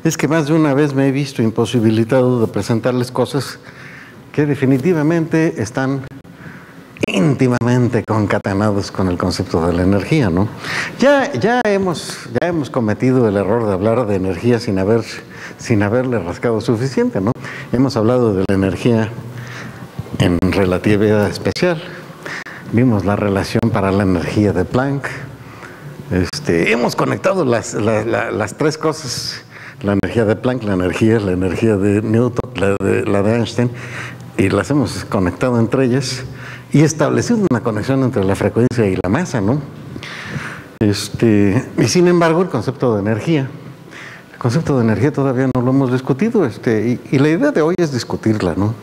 es que más de una vez me he visto imposibilitado de presentarles cosas que definitivamente están íntimamente concatenados con el concepto de la energía, ¿no? Ya hemos cometido el error de hablar de energía sin haberle rascado suficiente, ¿no? Hemos hablado de la energía en relatividad especial, vimos la relación para la energía de Planck, hemos conectado las tres cosas, la energía de Planck, la energía de Newton, la de Einstein, y las hemos conectado entre ellas y establecido una conexión entre la frecuencia y la masa, ¿no? Y sin embargo, el concepto de energía todavía no lo hemos discutido, y la idea de hoy es discutirla, ¿no?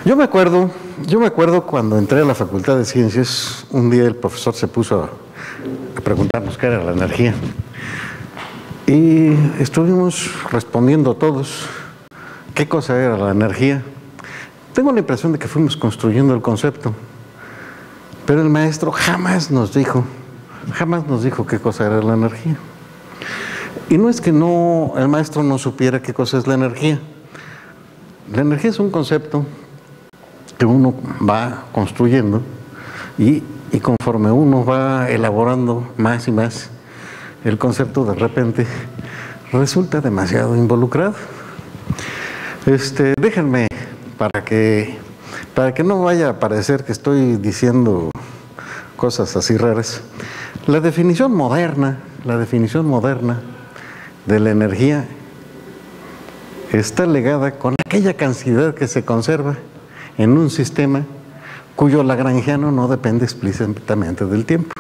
Yo me acuerdo cuando entré a la Facultad de Ciencias, un día el profesor se puso a preguntarnos qué era la energía. Y estuvimos respondiendo todos qué cosa era la energía. Tengo la impresión de que fuimos construyendo el concepto, pero el maestro jamás nos dijo qué cosa era la energía. Y no es que el maestro no supiera qué cosa es la energía. La energía es un concepto que uno va construyendo y conforme uno va elaborando más y más, el concepto de repente resulta demasiado involucrado. Déjenme, para que no vaya a parecer que estoy diciendo cosas así raras, la definición moderna de la energía está ligada con aquella cantidad que se conserva en un sistema cuyo lagrangiano no depende explícitamente del tiempo.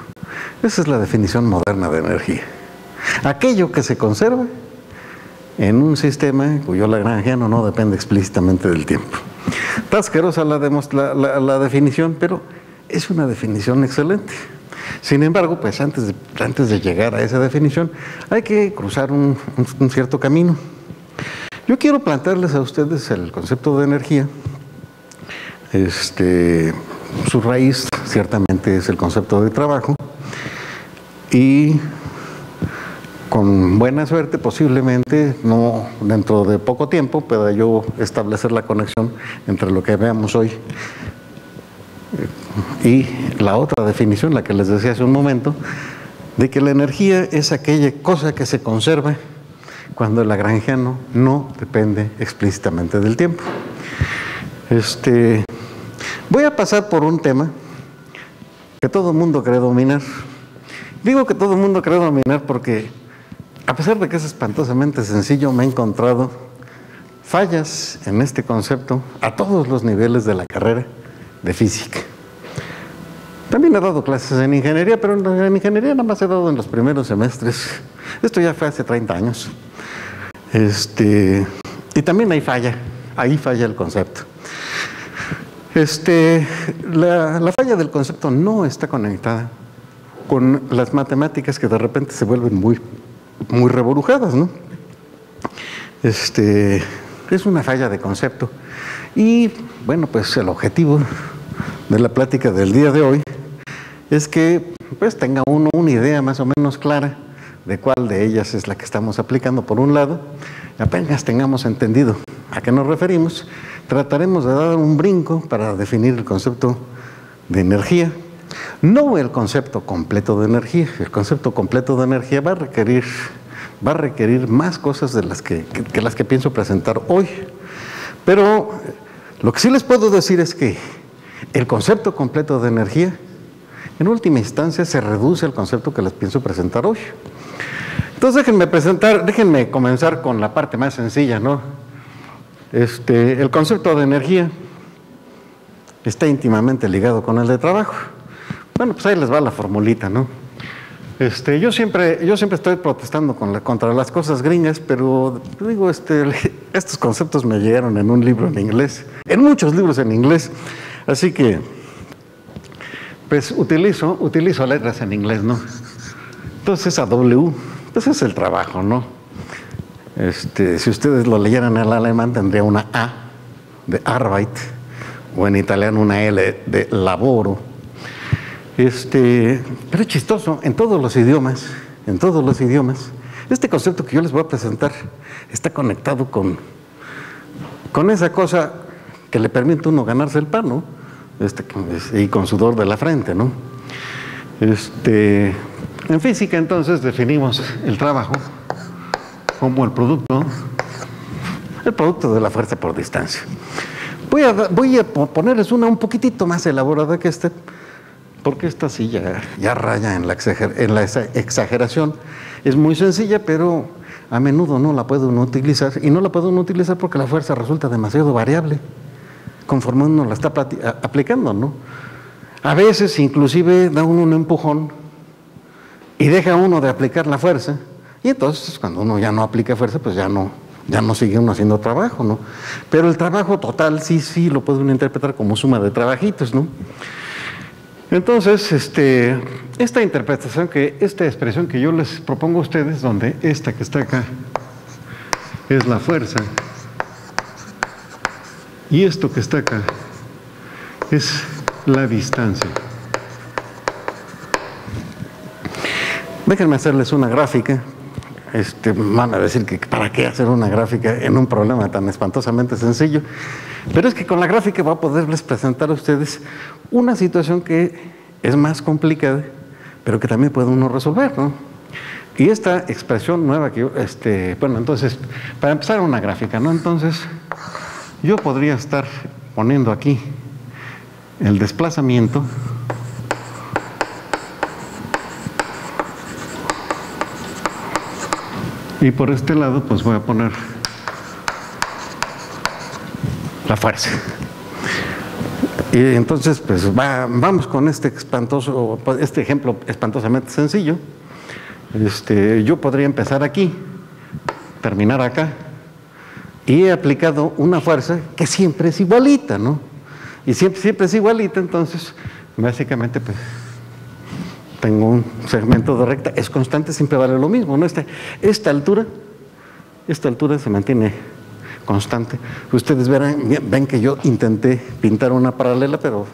Esa es la definición moderna de energía. Aquello que se conserva en un sistema cuyo lagrangiano no depende explícitamente del tiempo. Está asquerosa la definición, pero es una definición excelente. Sin embargo, pues antes de llegar a esa definición, hay que cruzar un cierto camino. Yo quiero plantearles a ustedes el concepto de energía. Su raíz ciertamente es el concepto de trabajo, y con buena suerte posiblemente no dentro de poco tiempo pueda yo establecer la conexión entre lo que veamos hoy y la otra definición, la que les decía hace un momento, de que la energía es aquella cosa que se conserva cuando el lagrangiano no depende explícitamente del tiempo. Voy a pasar por un tema que todo el mundo cree dominar. Digo que todo el mundo cree dominar porque, a pesar de que es espantosamente sencillo, me he encontrado fallas en este concepto a todos los niveles de la carrera de física. También he dado clases en ingeniería, pero en ingeniería nada más he dado en los primeros semestres. Esto ya fue hace 30 años. Y también ahí falla el concepto. La falla del concepto no está conectada con las matemáticas, que de repente se vuelven muy reborujadas, ¿no? Es una falla de concepto. Y bueno, pues el objetivo de la plática del día de hoy es que pues tenga uno una idea más o menos clara de cuál de ellas es la que estamos aplicando por un lado. Apenas tengamos entendido a qué nos referimos, trataremos de dar un brinco para definir el concepto de energía. No el concepto completo de energía. El concepto completo de energía va a requerir más cosas de las que pienso presentar hoy. Pero lo que sí les puedo decir es que el concepto completo de energía, en última instancia, se reduce al concepto que les pienso presentar hoy. Entonces déjenme comenzar con la parte más sencilla, ¿no? El concepto de energía está íntimamente ligado con el de trabajo. Bueno, pues ahí les va la formulita, ¿no? Yo siempre estoy protestando contra las cosas gringas, pero digo, estos conceptos me llegaron en un libro en inglés, en muchos libros en inglés, así que pues utilizo letras en inglés, ¿no? Entonces esa W, pues es el trabajo, ¿no? Si ustedes lo leyeran en alemán tendría una A de Arbeit, o en italiano una L de laboro. Pero es chistoso, en todos los idiomas, Este concepto que yo les voy a presentar está conectado con esa cosa que le permite a uno ganarse el pan, ¿no? Y con sudor de la frente, ¿no? En física, entonces, definimos el trabajo como el producto de la fuerza por distancia. Voy a ponerles una un poquitito más elaborada que porque esta sí ya raya en la exageración. Es muy sencilla, pero a menudo no la puede uno utilizar, y no la puede uno utilizar porque la fuerza resulta demasiado variable conforme uno la está aplicando, ¿no? A veces inclusive da uno un empujón y deja uno de aplicar la fuerza, y entonces cuando uno ya no aplica fuerza, pues ya no sigue uno haciendo trabajo, ¿no? Pero el trabajo total sí lo puede uno interpretar como suma de trabajitos, ¿no? Entonces, esta expresión que yo les propongo a ustedes, donde esta que está acá es la fuerza y esto que está acá es la distancia. Déjenme hacerles una gráfica. Van a decir que para qué hacer una gráfica en un problema tan espantosamente sencillo, pero es que con la gráfica voy a poderles presentar a ustedes una situación que es más complicada, pero que también puede uno resolver, ¿no? Y esta expresión nueva que yo, bueno, entonces, para empezar una gráfica, ¿no? Entonces, yo podría estar poniendo aquí el desplazamiento y por este lado pues voy a poner la fuerza. Y entonces pues vamos con este ejemplo espantosamente sencillo. Yo podría empezar aquí, terminar acá, y he aplicado una fuerza que siempre es igualita, ¿no? Y siempre es igualita, entonces básicamente pues tengo un segmento de recta, es constante, siempre vale lo mismo, ¿no? Esta altura se mantiene constante. Ustedes ven que yo intenté pintar una paralela, pero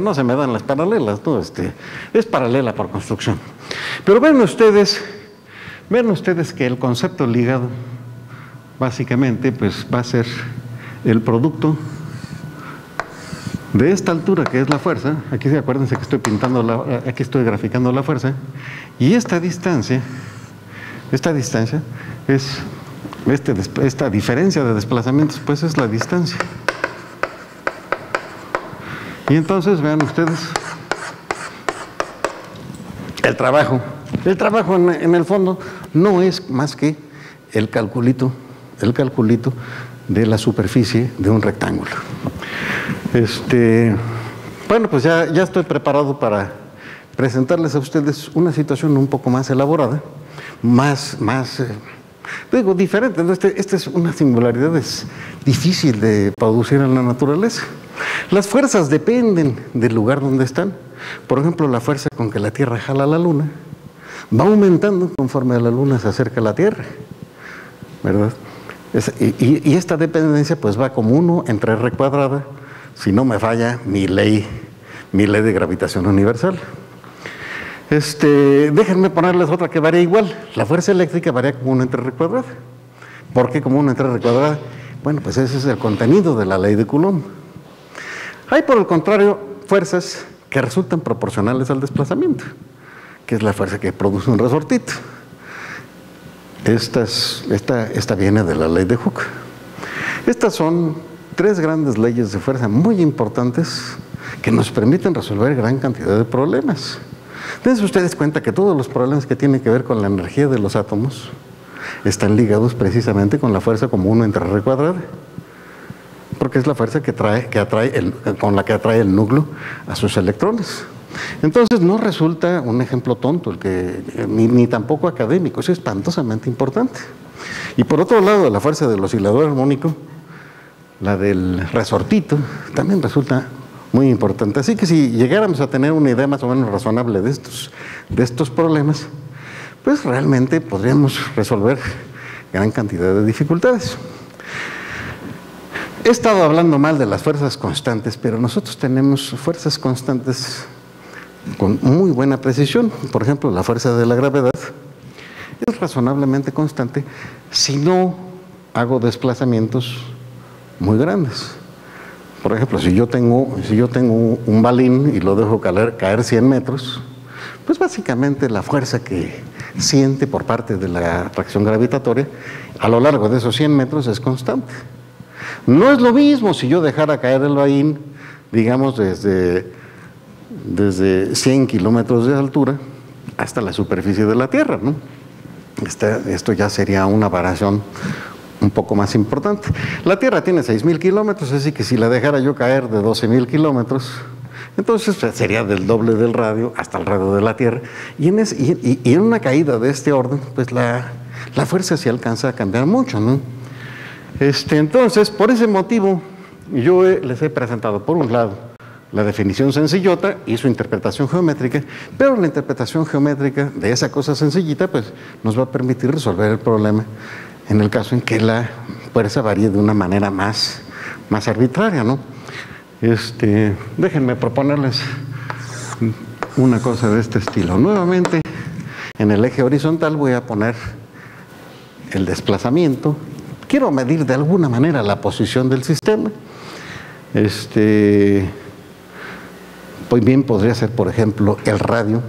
no se me dan las paralelas, ¿no? Es paralela por construcción. Pero ven ustedes que el concepto ligado básicamente pues va a ser el producto de esta altura, que es la fuerza. Aquí acuérdense que aquí estoy graficando la fuerza, y esta distancia es esta diferencia de desplazamientos, pues es la distancia. Y entonces vean ustedes el trabajo en el fondo no es más que el calculito de la superficie de un rectángulo. Bueno, pues ya estoy preparado para presentarles a ustedes una situación un poco más elaborada, diferente. Esta es una singularidad, es difícil de producir en la naturaleza. Las fuerzas dependen del lugar donde están. Por ejemplo, la fuerza con que la Tierra jala a la Luna va aumentando conforme la Luna se acerca a la Tierra, ¿verdad? Y esta dependencia pues va como 1 entre R cuadrada, si no me falla mi ley de gravitación universal. Déjenme ponerles otra que varía igual. La fuerza eléctrica varía como 1 entre R cuadrada. ¿Por qué como 1 entre R cuadrada? Bueno, pues ese es el contenido de la ley de Coulomb. Hay, por el contrario, fuerzas que resultan proporcionales al desplazamiento, que es la fuerza que produce un resortito. Esta viene de la ley de Hooke. Estas son 3 grandes leyes de fuerza muy importantes que nos permiten resolver gran cantidad de problemas. Dense ustedes cuenta que todos los problemas que tienen que ver con la energía de los átomos están ligados precisamente con la fuerza como 1 entre R cuadrada, porque es la fuerza con la que atrae el núcleo a sus electrones. Entonces no resulta un ejemplo tonto, ni tampoco académico, es espantosamente importante. Y por otro lado, la fuerza del oscilador armónico, la del resortito, también resulta muy importante. Así que si llegáramos a tener una idea más o menos razonable de estos problemas, pues realmente podríamos resolver gran cantidad de dificultades. He estado hablando mal de las fuerzas constantes, pero nosotros tenemos fuerzas constantes con muy buena precisión. Por ejemplo, la fuerza de la gravedad es razonablemente constante si no hago desplazamientos muy grandes. Por ejemplo, si yo tengo un balín y lo dejo caer 100 metros, pues básicamente la fuerza que siente por parte de la atracción gravitatoria a lo largo de esos 100 metros es constante. No es lo mismo si yo dejara caer el balín, digamos, desde 100 kilómetros de altura hasta la superficie de la Tierra, ¿no? Esto ya sería una variación un poco más importante. La Tierra tiene 6.000 kilómetros, así que si la dejara yo caer de 12.000 kilómetros, entonces sería del doble del radio hasta el radio de la Tierra. Y en una caída de este orden, pues la fuerza sí alcanza a cambiar mucho, ¿no? Entonces, por ese motivo, yo les he presentado, por un lado, la definición sencillota y su interpretación geométrica, pero la interpretación geométrica de esa cosa sencillita, pues, nos va a permitir resolver el problema en el caso en que la fuerza varíe de una manera más arbitraria, ¿no? Déjenme proponerles una cosa de este estilo. Nuevamente, en el eje horizontal voy a poner el desplazamiento. Quiero medir de alguna manera la posición del sistema. Pues bien, podría ser, por ejemplo, el radio,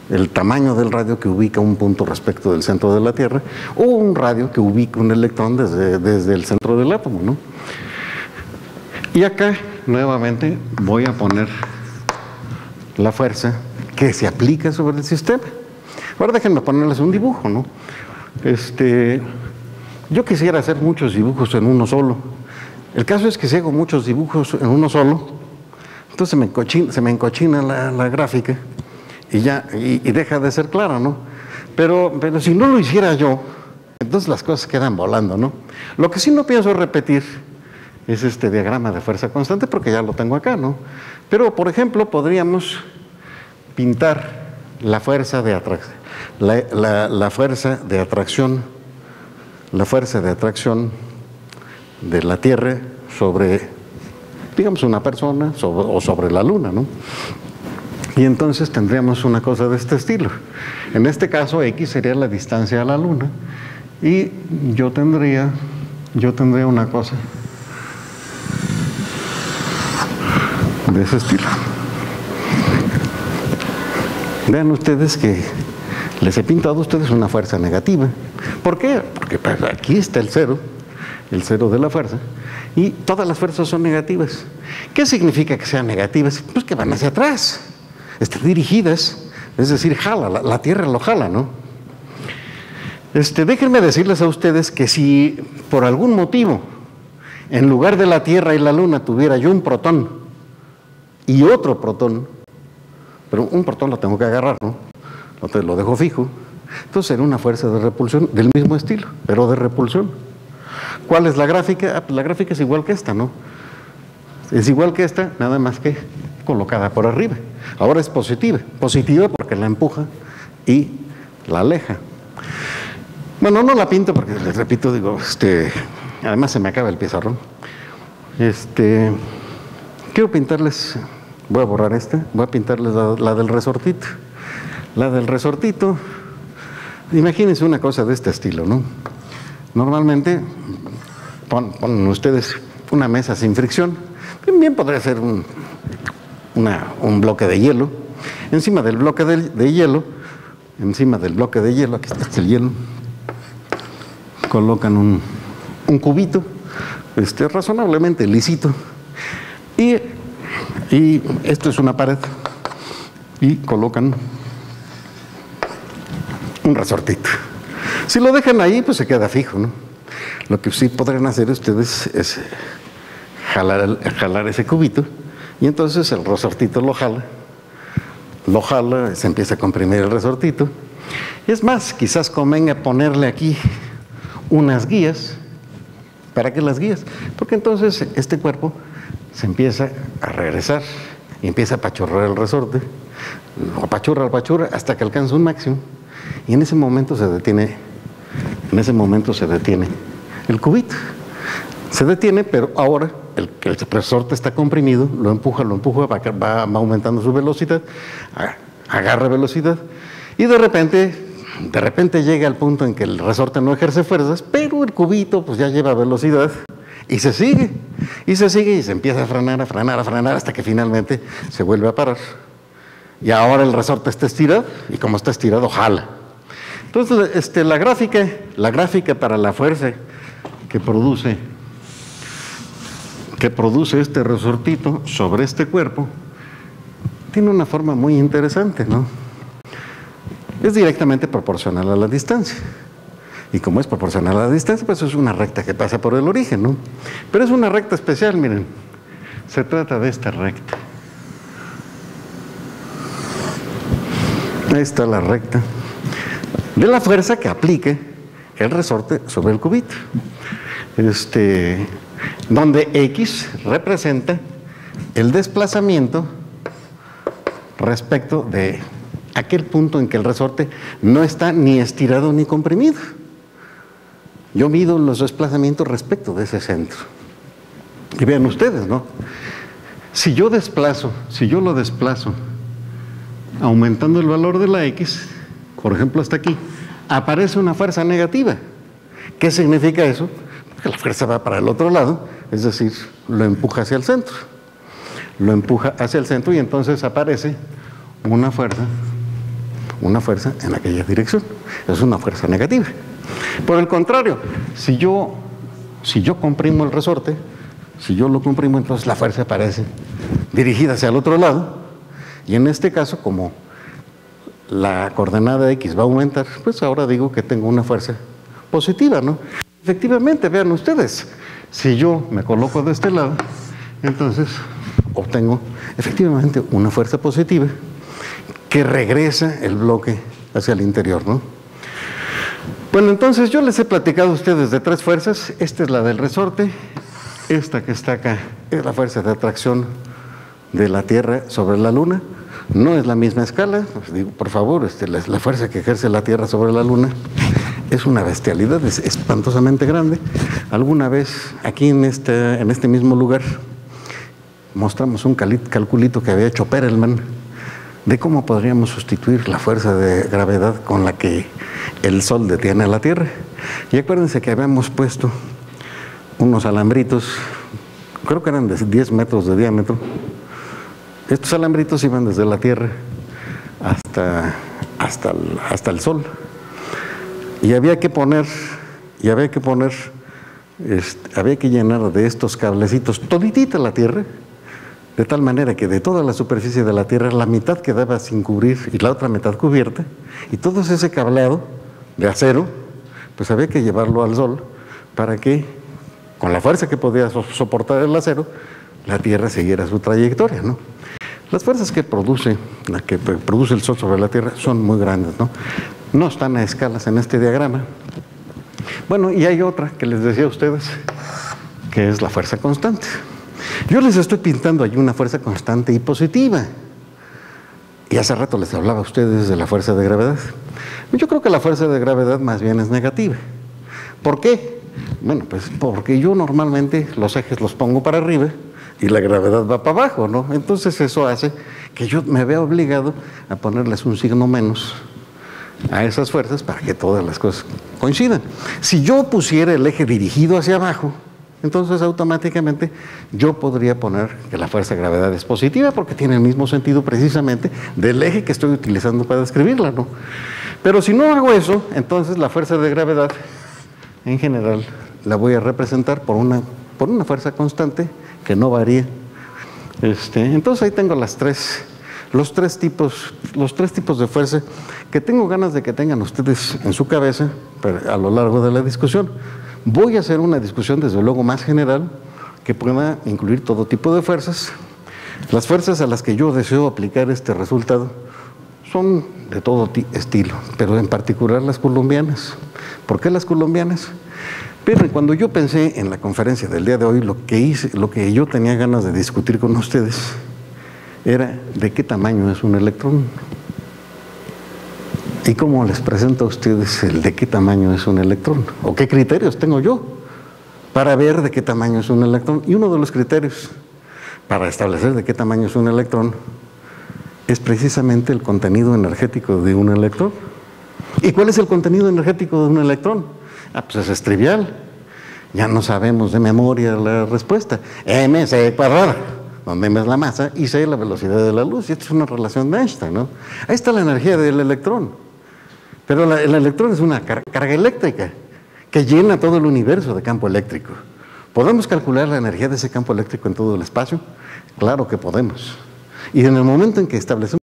el tamaño del radio que ubica un punto respecto del centro de la Tierra, o un radio que ubica un electrón desde el centro del átomo, ¿no? Y acá, nuevamente, voy a poner la fuerza que se aplica sobre el sistema. Ahora déjenme ponerles un dibujo, ¿no? Yo quisiera hacer muchos dibujos en uno solo. El caso es que si hago muchos dibujos en uno solo, entonces se me encochina la gráfica y deja de ser clara, ¿no? Pero si no lo hiciera yo, entonces las cosas quedan volando, ¿no? Lo que sí no pienso repetir es este diagrama de fuerza constante porque ya lo tengo acá, ¿no? Pero, por ejemplo, podríamos pintar la fuerza de atracción, la fuerza de atracción de la Tierra sobre, digamos, una persona o sobre la Luna, ¿no? Y entonces tendríamos una cosa de este estilo. En este caso, X sería la distancia a la Luna y yo tendría una cosa de ese estilo. Vean ustedes que les he pintado a ustedes una fuerza negativa. ¿Por qué? Porque pues, aquí está el cero de la fuerza, y todas las fuerzas son negativas. ¿Qué significa que sean negativas? Pues que van hacia atrás, están dirigidas, es decir, jala, la Tierra lo jala, ¿no? Déjenme decirles a ustedes que si por algún motivo, en lugar de la Tierra y la Luna, tuviera yo un protón y otro protón, pero un protón lo tengo que agarrar, ¿no? Entonces lo dejo fijo, entonces sería una fuerza de repulsión del mismo estilo, pero de repulsión. ¿Cuál es la gráfica? Pues la gráfica es igual que esta, ¿no? Es igual que esta, nada más que colocada por arriba. Ahora es positiva porque la empuja y la aleja. Bueno, no la pinto porque, les repito, digo, además se me acaba el pizarrón. Quiero pintarles, voy a borrar voy a pintarles la del resortito. La del resortito, imagínense una cosa de este estilo, ¿no? Normalmente ponen ustedes una mesa sin fricción, bien podría ser un bloque de hielo. Encima del bloque de hielo, aquí está el hielo, colocan un cubito, razonablemente lisito, y esto es una pared, y colocan un resortito. Si lo dejan ahí, pues se queda fijo, ¿no? Lo que sí podrían hacer ustedes es jalar ese cubito, y entonces el resortito lo jala, se empieza a comprimir el resortito. Y es más, quizás convenga ponerle aquí unas guías. ¿Para qué las guías? Porque entonces este cuerpo se empieza a regresar y empieza a apachurrar el resorte, lo apachurra hasta que alcanza un máximo, y en ese momento se detiene el cubito. Se detiene, pero ahora el resorte está comprimido, lo empuja, va aumentando su velocidad, agarra velocidad, y de repente de repente llega al punto en que el resorte no ejerce fuerzas, pero el cubito pues ya lleva velocidad y se sigue, y se empieza a frenar, hasta que finalmente se vuelve a parar. Y ahora el resorte está estirado, y como está estirado, jala. Entonces, la gráfica para la fuerza que produce este resortito sobre este cuerpo, tiene una forma muy interesante, ¿no? Es directamente proporcional a la distancia. Y como es proporcional a la distancia, pues es una recta que pasa por el origen, ¿no? Pero es una recta especial, miren. Se trata de esta recta. Ahí está la recta de la fuerza que aplique el resorte sobre el cubito. Donde X representa el desplazamiento respecto de aquel punto en que el resorte no está ni estirado ni comprimido. Yo mido los desplazamientos respecto de ese centro. Y vean ustedes, ¿no? Si yo lo desplazo aumentando el valor de la X, por ejemplo hasta aquí, aparece una fuerza negativa. ¿Qué significa eso? Que la fuerza va para el otro lado, es decir, lo empuja hacia el centro. Lo empuja hacia el centro y entonces aparece una fuerza en aquella dirección. Es una fuerza negativa. Por el contrario, si yo comprimo el resorte, si yo lo comprimo, entonces la fuerza aparece dirigida hacia el otro lado, y en este caso, como la coordenada X va a aumentar, pues ahora digo que tengo una fuerza positiva, ¿no? Efectivamente, vean ustedes, si yo me coloco de este lado, entonces obtengo efectivamente una fuerza positiva que regresa el bloque hacia el interior, ¿no? Bueno, entonces yo les he platicado a ustedes de tres fuerzas. Esta es la del resorte, esta que está acá es la fuerza de atracción de la Tierra sobre la Luna. No es la misma escala, pues digo, por favor, la fuerza que ejerce la Tierra sobre la Luna es una bestialidad, es espantosamente grande. Alguna vez aquí en este mismo lugar mostramos un calculito que había hecho Perelman de cómo podríamos sustituir la fuerza de gravedad con la que el Sol detiene a la Tierra. Y acuérdense que habíamos puesto unos alambritos, creo que eran de 10 metros de diámetro. Estos alambritos iban desde la Tierra hasta el Sol. Y había que llenar de estos cablecitos toditita la Tierra, de tal manera que de toda la superficie de la Tierra la mitad quedaba sin cubrir y la otra mitad cubierta, y todo ese cableado de acero, pues había que llevarlo al Sol para que, con la fuerza que podía soportar el acero, la Tierra siguiera su trayectoria, ¿no? Las fuerzas que produce el Sol sobre la Tierra son muy grandes, ¿no? No están a escalas en este diagrama. Bueno, y hay otra que les decía a ustedes, que es la fuerza constante. Yo les estoy pintando ahí una fuerza constante y positiva. Y hace rato les hablaba a ustedes de la fuerza de gravedad. Yo creo que la fuerza de gravedad más bien es negativa. ¿Por qué? Bueno, pues porque yo normalmente los ejes los pongo para arriba y la gravedad va para abajo, ¿no? Entonces eso hace que yo me vea obligado a ponerles un signo menos a esas fuerzas para que todas las cosas coincidan. Si yo pusiera el eje dirigido hacia abajo, entonces automáticamente yo podría poner que la fuerza de gravedad es positiva porque tiene el mismo sentido precisamente del eje que estoy utilizando para describirla, ¿no? Pero si no hago eso, entonces la fuerza de gravedad en general la voy a representar por una fuerza constante que no varía. Entonces ahí tengo los tres tipos de fuerza que tengo ganas de que tengan ustedes en su cabeza a lo largo de la discusión. Voy a hacer una discusión desde luego más general que pueda incluir todo tipo de fuerzas. Las fuerzas a las que yo deseo aplicar este resultado son de todo estilo, pero en particular las coulombianas. ¿Por qué las coulombianas? Pero cuando yo pensé en la conferencia del día de hoy, lo que yo tenía ganas de discutir con ustedes era de qué tamaño es un electrón. ¿Y cómo les presento a ustedes el de qué tamaño es un electrón? ¿O qué criterios tengo yo para ver de qué tamaño es un electrón? Y uno de los criterios para establecer de qué tamaño es un electrón es precisamente el contenido energético de un electrón. ¿Y cuál es el contenido energético de un electrón? Pues es trivial. Ya no sabemos de memoria la respuesta. mc cuadrada, donde m es la masa y c la velocidad de la luz. Y esto es una relación de Einstein, ¿no? Ahí está la energía del electrón. Pero el electrón es una carga eléctrica que llena todo el universo de campo eléctrico. ¿Podemos calcular la energía de ese campo eléctrico en todo el espacio? Claro que podemos. Y en el momento en que establecemos